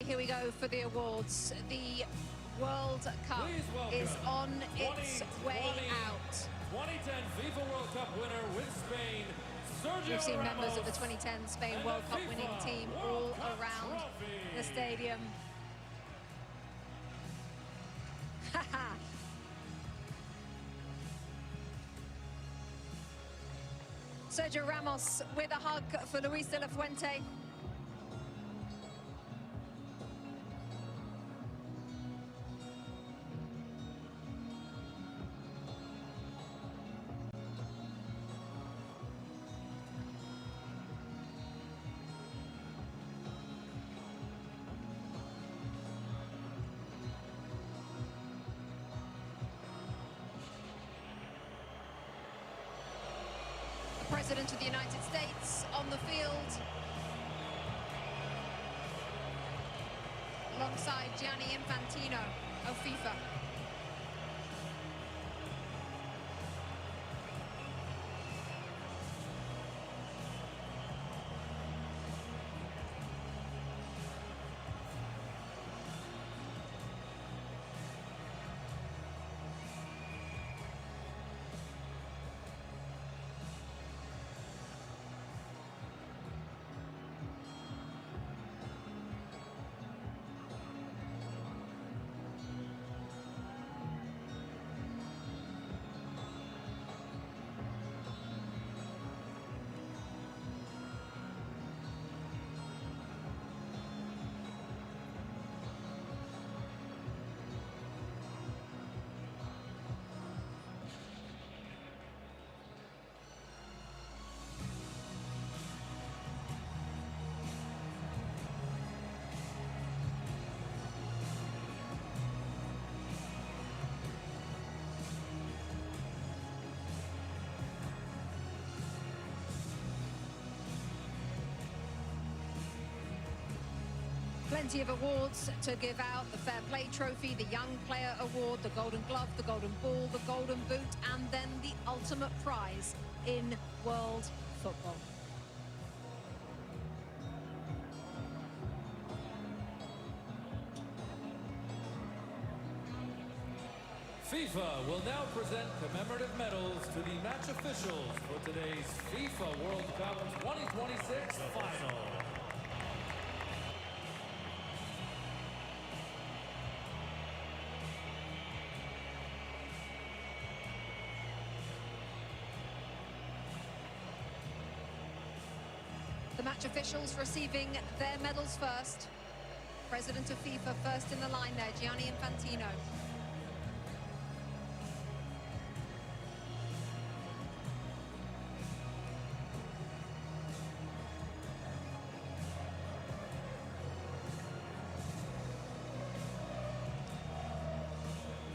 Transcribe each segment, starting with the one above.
Here we go for the awards. The World Cup is on its way out. 2010 FIFA World Cup winner with Spain, Sergio We've seen members of the Ramos 2010 Spain and World the Cup FIFA winning team World all Cup around Trophy. the stadium. Sergio Ramos with a hug for Luis de la Fuente. President of the United States on the field, alongside Gianni Infantino of FIFA. Plenty of awards to give out: the Fair Play Trophy, the Young Player Award, the Golden Glove, the Golden Ball, the Golden Boot, and then the ultimate prize in world football. FIFA will now present commemorative medals to the match officials for today's FIFA World Cup 2026 final. The match officials receiving their medals first. President of FIFA first in the line there, Gianni Infantino.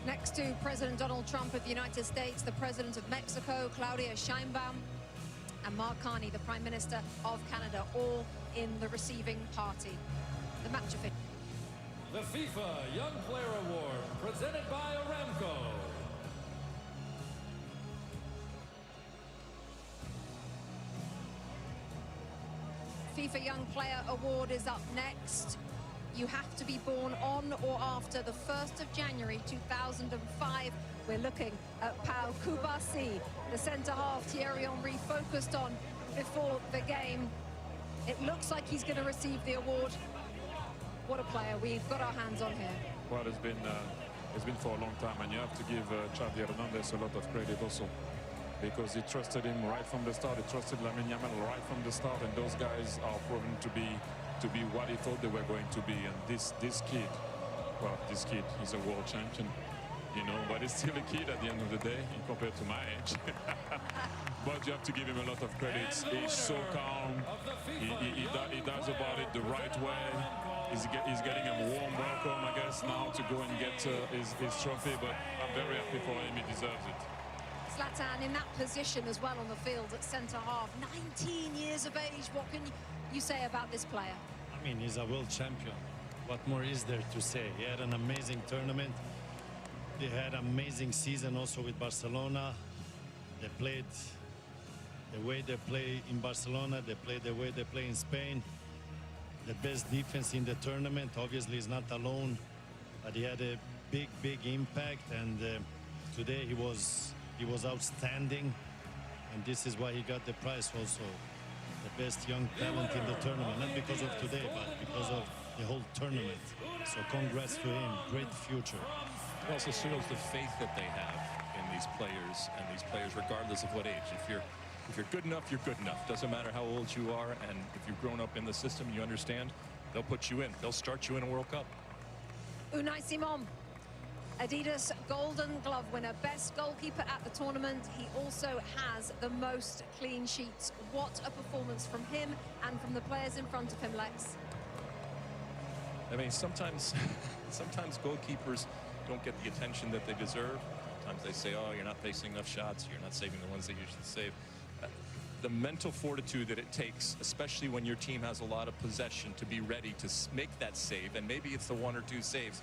Next to President Donald Trump of the United States, the President of Mexico, Claudia Sheinbaum, and Mark Carney, the Prime Minister of Canada, all in the receiving party. The match official. The FIFA Young Player Award, presented by Aramco. FIFA Young Player Award is up next. You have to be born on or after the 1st of January 2005. We're looking at Pau Kubasi, the centre-half Thierry Henry focused on before the game. It looks like he's going to receive the award. What a player we've got our hands on here. Well, it's been for a long time, and you have to give Xavi Hernandez a lot of credit also, because he trusted him right from the start. He trusted Lamine Yamal right from the start, and those guys are proven to be what he thought they were going to be. And this kid, well, this kid is a world champion, you know, but he's still a kid at the end of the day compared to my age. But you have to give him a lot of credit. He's so calm. He does about it the right way. He's getting a warm welcome, I guess, now to go and get his trophy. But I'm very happy for him. He deserves it. Zlatan in that position as well on the field at centre-half. 19 years of age. What can you say about this player? I mean, he's a world champion. What more is there to say? He had an amazing tournament. They had an amazing season also with Barcelona. They played the way they play in Barcelona. They play the way they play in Spain. the best defense in the tournament. Obviously, he's not alone, but he had a big impact. And today he was outstanding, and this is why he got the prize also. The best young talent in the tournament, not because of today, but because of the whole tournament. So congrats to him. Great future. It also shows the faith that they have in these players, regardless of what age. If you're good enough, you're good enough. Doesn't matter how old you are, and if you've grown up in the system, you understand, they'll put you in. They'll start you in a World Cup. Unai Simon, Adidas Golden Glove winner, best goalkeeper at the tournament. He also has the most clean sheets. What a performance from him and from the players in front of him, Lex. I mean, sometimes goalkeepers don't get the attention that they deserve. Sometimes they say, oh, you're not facing enough shots, you're not saving the ones that you should save. The mental fortitude that it takes, especially when your team has a lot of possession, to be ready to make that save, and maybe it's the 1 or 2 saves.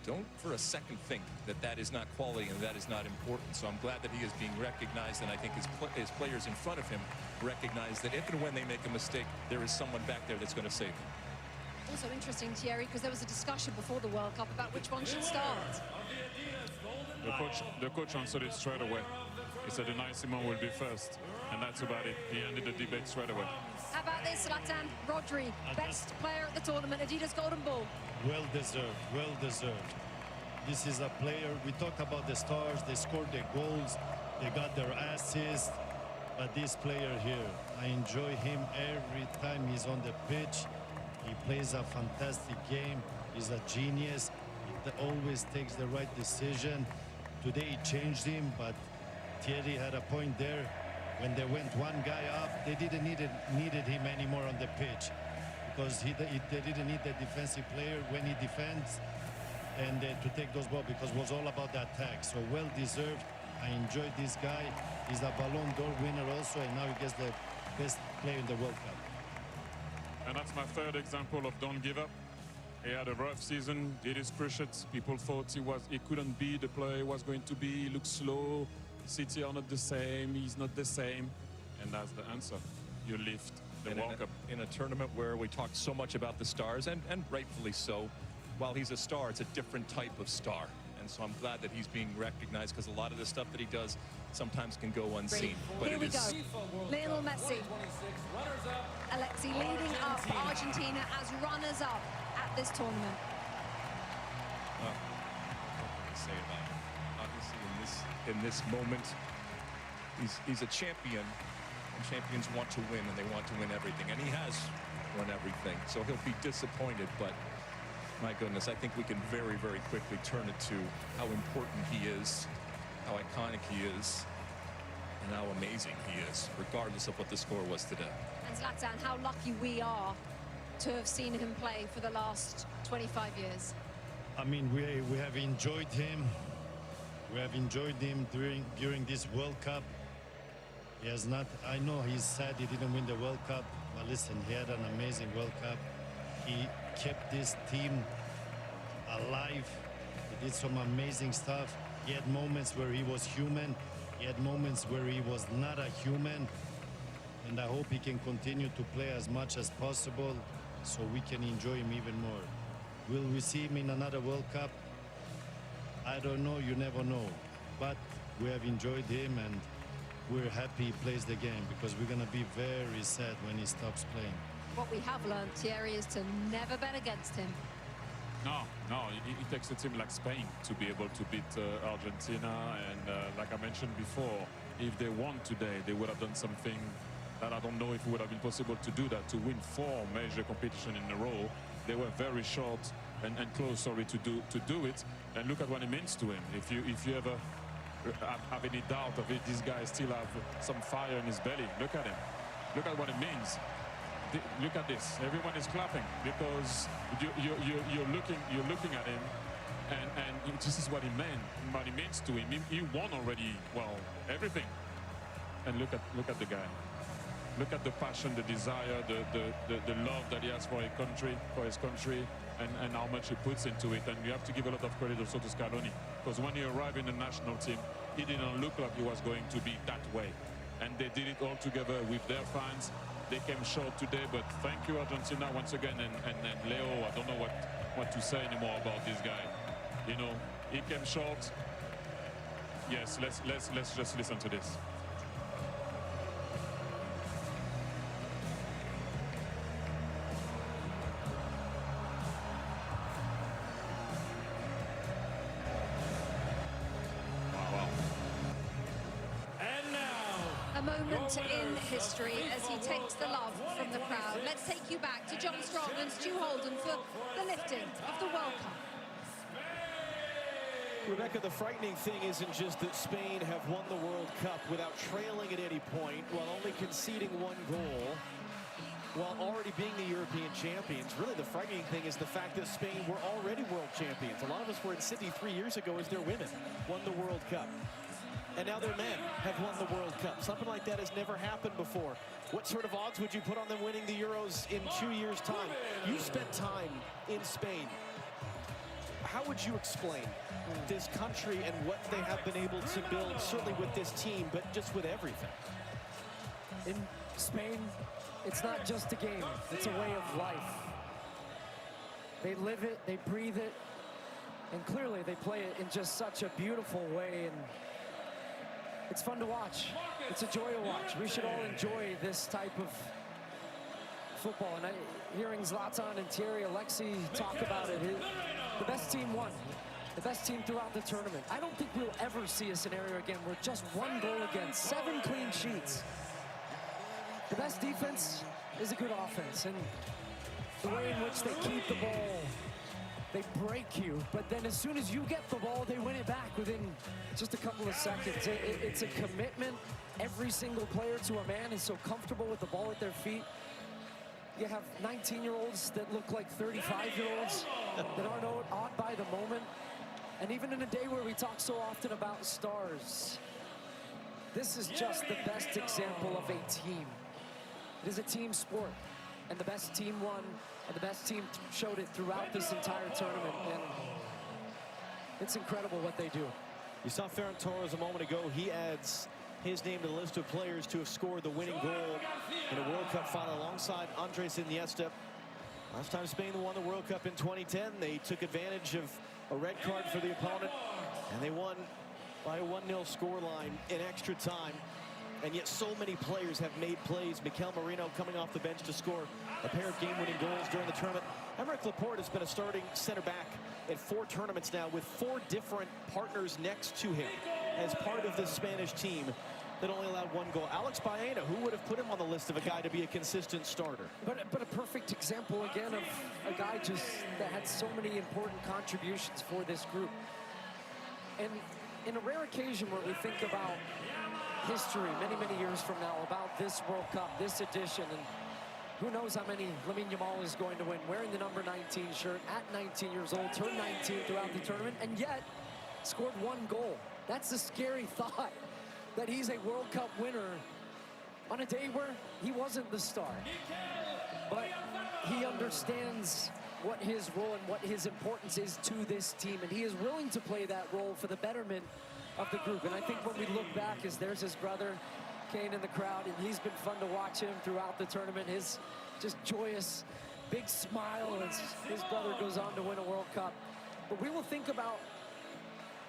Don't for a second think that that is not quality and that is not important. So I'm glad that he is being recognized, and I think his players in front of him recognize that if and when they make a mistake, there is someone back there that's going to save them. Also interesting, Thierry, because there was a discussion before the World Cup about which one should start. The coach answered it straight away. He said Unai Simon will be first, and that's about it. He ended the debate straight away. How about this, Zlatan? Rodri, best player at the tournament, Adidas Golden Ball. Well deserved, well deserved. This is a player, we talked about the stars, they scored their goals, they got their assists, but this player here, I enjoy him every time he's on the pitch. He plays a fantastic game, he's a genius, he always takes the right decision. Today he changed him, but Thierry had a point there. When they went one guy up, they didn't needed him anymore on the pitch, because they didn't need the defensive player when he defends and to take those balls, because it was all about the attack. So well deserved. I enjoyed this guy. He's a Ballon d'Or winner also, and now he gets the best player in the World Cup. And that's my third example of don't give up. He had a rough season, did his cruciates. People thought he couldn't be the player he was going to be. He looked slow. City are not the same. He's not the same. And that's the answer. You lift the World Cup. In a tournament where we talk so much about the stars, and rightfully so, while he's a star, it's a different type of star. And so I'm glad that he's being recognized, because a lot of the stuff that he does sometimes can go unseen. Here we go. Lionel Messi. Alexi leading up Argentina as runners-up at this tournament. What can I say about him? Obviously, in this moment, he's a champion, and champions want to win, and they want to win everything, and he has won everything. So he'll be disappointed, but my goodness, I think we can very, very quickly turn it to how important he is, how iconic he is, and how amazing he is, regardless of what the score was today. And Zlatan, how lucky we are to have seen him play for the last 25 years. I mean, we have enjoyed him. We have enjoyed him during this World Cup. He has not, I know he's sad he didn't win the World Cup, but listen, he had an amazing World Cup. He kept this team alive. He did some amazing stuff. He had moments where he was human. He had moments where he was not a human. And I hope he can continue to play as much as possible so we can enjoy him even more. Will we see him in another World Cup? I don't know, you never know. But we have enjoyed him, and we're happy he plays the game, because we're going to be very sad when he stops playing. What we have learned, Thierry, is to never bet against him. No, it takes a team like Spain to be able to beat Argentina. And like I mentioned before, if they won today, they would have done something that I don't know if it would have been possible to do that, to win 4 major competitions in a row. They were very short and close, sorry, to do it. And look at what it means to him. If you ever have any doubt of it, this guy still have some fire in his belly. Look at him. Look at what it means. Look at this. Everyone is clapping, because you're looking at him, and this is what he meant. What he means to him. He won already. Well, everything. And look at the guy. Look at the passion, the desire, the love that he has for his country, and how much he puts into it. And you have to give a lot of credit also to Scaloni, because when he arrived in the national team, he didn't look like he was going to be that way. And they did it all together with their fans, they came short today, but thank you, Argentina, once again. And Leo, I don't know what to say anymore about this guy. You know, he came short. Yes, let's just listen to this. A moment in history as he takes the love from the crowd. Let's take you back to John Strong and Stu Holden for the lifting of the World Cup. Rebecca, the frightening thing isn't just that Spain have won the World Cup without trailing at any point, while only conceding 1 goal, while already being the European champions. Really, the frightening thing is the fact that Spain were already world champions. A lot of us were in Sydney 3 years ago as their women won the World Cup. And now their men have won the World Cup. Something like that has never happened before. What sort of odds would you put on them winning the Euros in 2 years' time? You spent time in Spain. How would you explain this country and what they have been able to build, certainly with this team, but just with everything? In Spain, it's not just a game, it's a way of life. They live it, they breathe it, and clearly they play it in just such a beautiful way, and it's fun to watch. It's a joy to watch. We should all enjoy this type of football. And hearing Zlatan and Thierry Alexis talk about it, the best team won. The best team throughout the tournament. I don't think we'll ever see a scenario again where just 1 goal against, 7 clean sheets. The best defense is a good offense. And the way in which they keep the ball, they break you, but then as soon as you get the ball, they win it back within just a couple of seconds. It's a commitment. Every single player to a man is so comfortable with the ball at their feet. You have 19-year-olds that look like 35-year-olds that aren't awed by the moment. And even in a day where we talk so often about stars, this is just the best example of a team. It is a team sport, and the best team won, and the best team showed it throughout this entire tournament, and it's incredible what they do. You saw Ferran Torres a moment ago. He adds his name to the list of players to have scored the winning goal in a World Cup final alongside Andres Iniesta. Last time Spain won the World Cup in 2010, they took advantage of a red card for the opponent, and they won by a 1-0 scoreline in extra time. And yet so many players have made plays. Mikel Merino coming off the bench to score a pair of game-winning goals during the tournament. Aymeric Laporte has been a starting center back at 4 tournaments now with 4 different partners next to him as part of this Spanish team that only allowed 1 goal. Alex Baena, who would have put him on the list of a guy to be a consistent starter? But a perfect example, again, of a guy just that had so many important contributions for this group. And in a rare occasion where we think about history many, many years from now, about this World Cup, this edition, and who knows how many Lamine Yamal is going to win, wearing the number 19 shirt at 19 years old, turned 19 throughout the tournament, and yet scored 1 goal. That's a scary thought, that he's a World Cup winner on a day where he wasn't the star. But he understands what his role and what his importance is to this team, and he is willing to play that role for the betterment of the group. And I think when we look back, as there's his brother Kane in the crowd, and he's been fun to watch him throughout the tournament, his just joyous big smile as his brother goes on to win a World Cup. But we will think about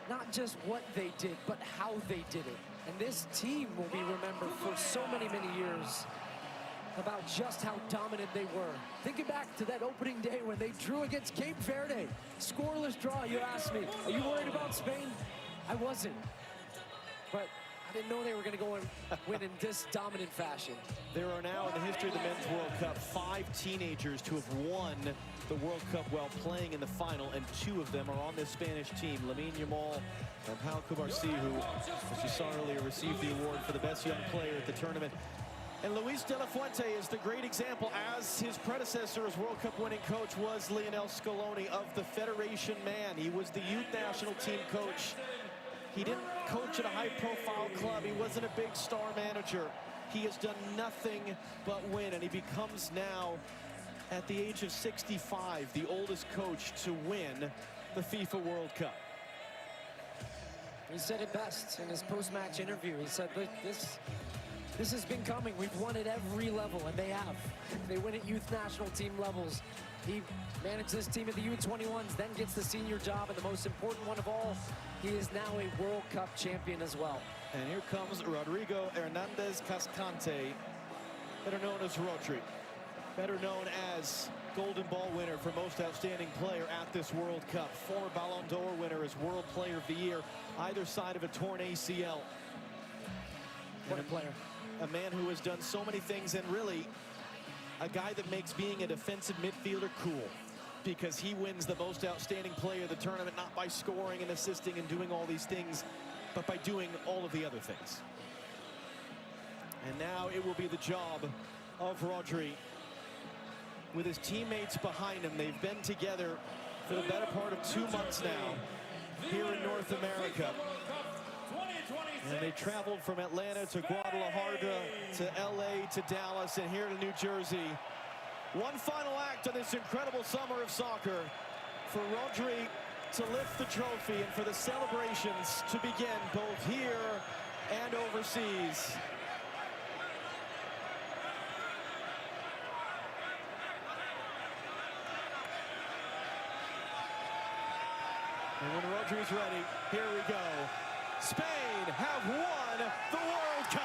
not just what they did, but how they did it. And this team will be remembered for so many, many years about just how dominant they were. Thinking back to that opening day when they drew against Cape Verde, scoreless draw. You asked me, are you worried about Spain? I wasn't, but I didn't know they were going to go and win in this dominant fashion. There are now, in the history of the Men's World Cup, 5 teenagers to have won the World Cup while playing in the final, and 2 of them are on this Spanish team. Lamine Yamal and Pau Cubarsí, who, as you saw earlier, received the award for the best young player at the tournament. And Luis de la Fuente is the great example, as his predecessor as World Cup winning coach was Lionel Scaloni, of the Federation man. He was the youth national team coach. He didn't coach at a high-profile club. He wasn't a big star manager. He has done nothing but win, and he becomes now, at the age of 65, the oldest coach to win the FIFA World Cup. He said it best in his post-match interview. He said, this This has been coming. We've won at every level, and they have. They win at youth national team levels. He managed this team at the U21s, then gets the senior job, and the most important one of all, he is now a World Cup champion as well. And here comes Rodrigo Hernandez Cascante, better known as Rodri, better known as Golden Ball winner for most outstanding player at this World Cup, former Ballon d'Or winner as World Player of the Year, either side of a torn ACL. What a player. A man who has done so many things, and really a guy that makes being a defensive midfielder cool, because he wins the most outstanding player of the tournament, not by scoring and assisting and doing all these things, but by doing all of the other things. And now it will be the job of Rodri with his teammates behind him. They've been together for the better part of 2 months now here in North America. And they traveled from Atlanta to Guadalajara to LA to Dallas and here to New Jersey. One final act on this incredible summer of soccer for Rodri to lift the trophy and for the celebrations to begin both here and overseas. And when Rodri's ready, here we go. Spain have won the World Cup.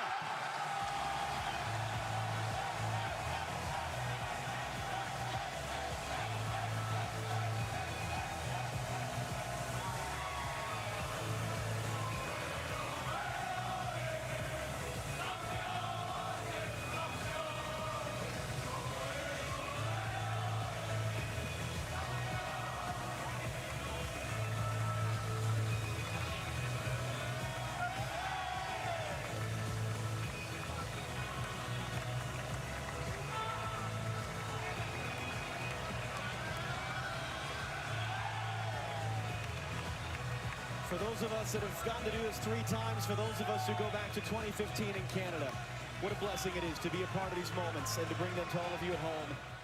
For those of us that have gotten to do this 3 times, for those of us who go back to 2015 in Canada, what a blessing it is to be a part of these moments and to bring them to all of you at home.